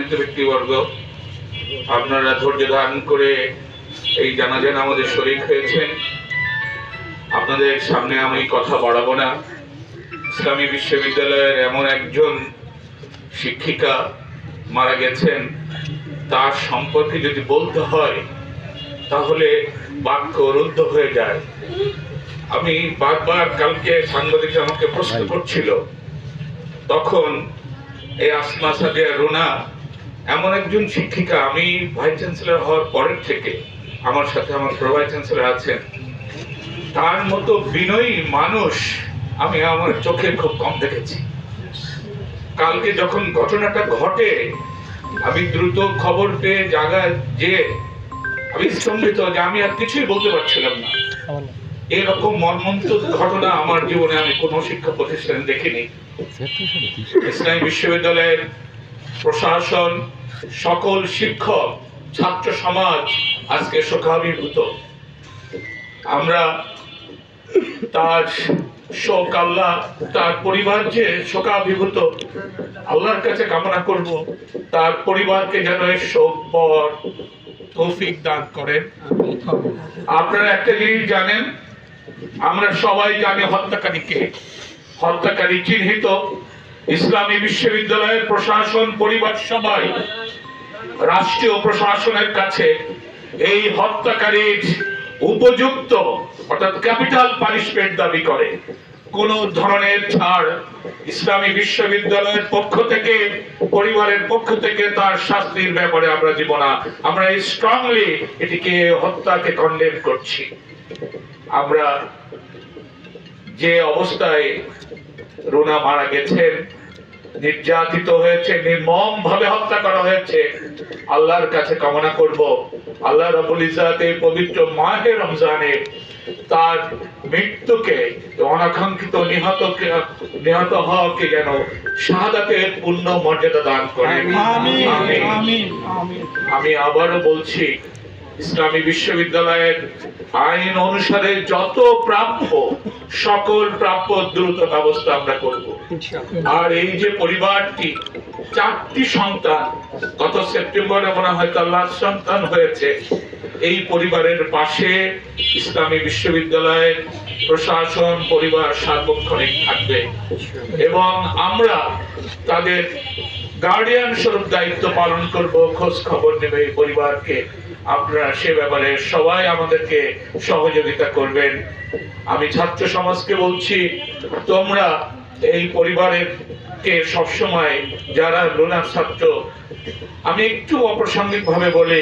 সম্মানিত ব্যক্তিবর্গ, আপনারা ধৈর্য ধারণ করে এই জানাজান আমাদের শরীক হয়েছেন। আপনাদের সামনে আমি কথা বাড়াবো না। ইসলামী বিশ্ববিদ্যালয়ের এমন একজন শিক্ষিকা মারা গেছেন, তার সম্পর্কে যদি বলতে হয় তাহলে বাক্য রুদ্ধ হয়ে যায়। আমি বারবার, কালকে সাংবাদিক আমাকে প্রশ্ন করছিল, তখন এই আসমা সাদিয়া রুনা এমন একজন শিক্ষিকা, আমি ভাইস চ্যান্সেলর হওয়ার পরের থেকে আমার সাথে আমার প্রভাইস চ্যান্সেলর আছেন, তার মতো বিনয়ী মানুষ আমি আমার চোখে খুব কম দেখেছি। কালকে যখন ঘটনাটা ঘটে, আমি দ্রুত খবর পেয়ে জায়গায় যে আমি স্তম্ভিত, যে আমি আর কিছুই বলতে পারছিলাম না। এরকম মর্মন্তুদ ঘটনা আমার জীবনে আমি কোনো শিক্ষা প্রতিষ্ঠানে দেখিনি। ইসলামী বিশ্ববিদ্যালয়ের প্রশাসন, সকল শিক্ষক, ছাত্র সমাজ আজকে শোকাভিভূত। আমরা তার শোক, আল্লাহ তার পরিবার যে শোকাভিভূত, আল্লাহর কাছে কামনা করব তার পরিবারকে যেন এই শোক পর তৌফিক দান করেন। আপনারা একটা জিনিস জানেন, আমরা সবাই জানি হত্যাকারীকে, হত্যাকারী চিহ্নিত। ইসলামী বিশ্ববিদ্যালয়ের প্রশাসন, পরিবার সবাই রাষ্ট্রীয় প্রশাসনের কাছে এই হত্যাকারীর উপযুক্ত অর্থাৎ ক্যাপিটাল পানিশমেন্ট দাবি করে। কোন ধরনের ছাড় ইসলামী বিশ্ববিদ্যালয়ের পক্ষ থেকে, পরিবারের পক্ষ থেকে তার শাস্তির ব্যাপারে আমরা দিব না। আমরা স্ট্রংলি এটিকে, হত্যাকে কন্ডেম করছি। আমরা যে অবস্থায় রুনা মারা গেছেন, নির্যাতিত হয়েছে, নির্মম ভাবে হত্যা করা হয়েছে, আল্লাহর কাছে কামনা করব আল্লাহ রাব্বুল ইজ্জত এই পবিত্র মাহে রমজানে তার মৃত্যুকে, অনাকাঙ্ক্ষিত নিহত হওয়াকে যেন শাহাদাতের পূর্ণ মর্যাদা দান করেন। আমি আবারও বলছি, ইসলামী বিশ্ববিদ্যালয়ের আইন অনুসারে যত প্রাপ্য, সকল প্রাপ্য দ্রুত ব্যবস্থা আমরা করব। আর এই যে পরিবারটি, 4টি সন্তান, গত সেপ্টেম্বরে মনে হয় তার লাস্ট সন্তান হয়েছে, এই পরিবারের পাশে ইসলামী বিশ্ববিদ্যালয়ের প্রশাসন, পরিবার সার্বক্ষণিক থাকবে এবং আমরা তাদের গার্ডিয়ান স্বরূপ দায়িত্ব পালন করব, খোঁজ খবর নেবে এই পরিবারকে। আপনারা সে ব্যাপারে সবাই আমাদেরকে সহযোগিতা করবেন। আমি ছাত্র সমাজকে বলছি, তোমরা এই পরিবারের কে সবসময়, যারা রুনার ছাত্র, আমি একটু অপ্রাসঙ্গিক ভাবে বলি,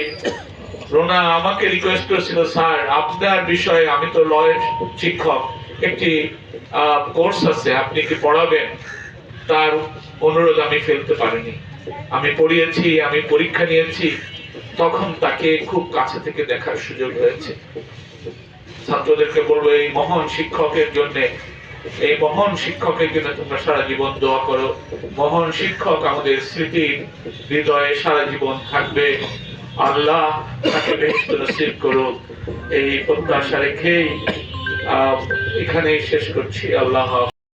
রুনা আমাকে রিকোয়েস্ট করেছিল, স্যার আপনার বিষয়ে, আমি তো লয়ের শিক্ষক, একটি কোর্স আছে, আপনি কি পড়াবেন? তার অনুরোধ আমি ফেলতে পারিনি। আমি পড়িয়েছি, আমি পরীক্ষা নিয়েছি, তখন তাকে খুব কাছে থেকে দেখার সুযোগ হয়েছে। ছাত্রদেরকে বলবো, এই মহান শিক্ষকের জন্য, এই মহান শিক্ষকের জন্য তোমরা সারা জীবন দোয়া করো। মহান শিক্ষক আমাদের স্মৃতির হৃদয়ে সারা জীবন থাকবে। আল্লাহ তাকে বেহেশত নসিব করুক, এই প্রত্যাশা রেখেই এখানেই শেষ করছি। আল্লাহ।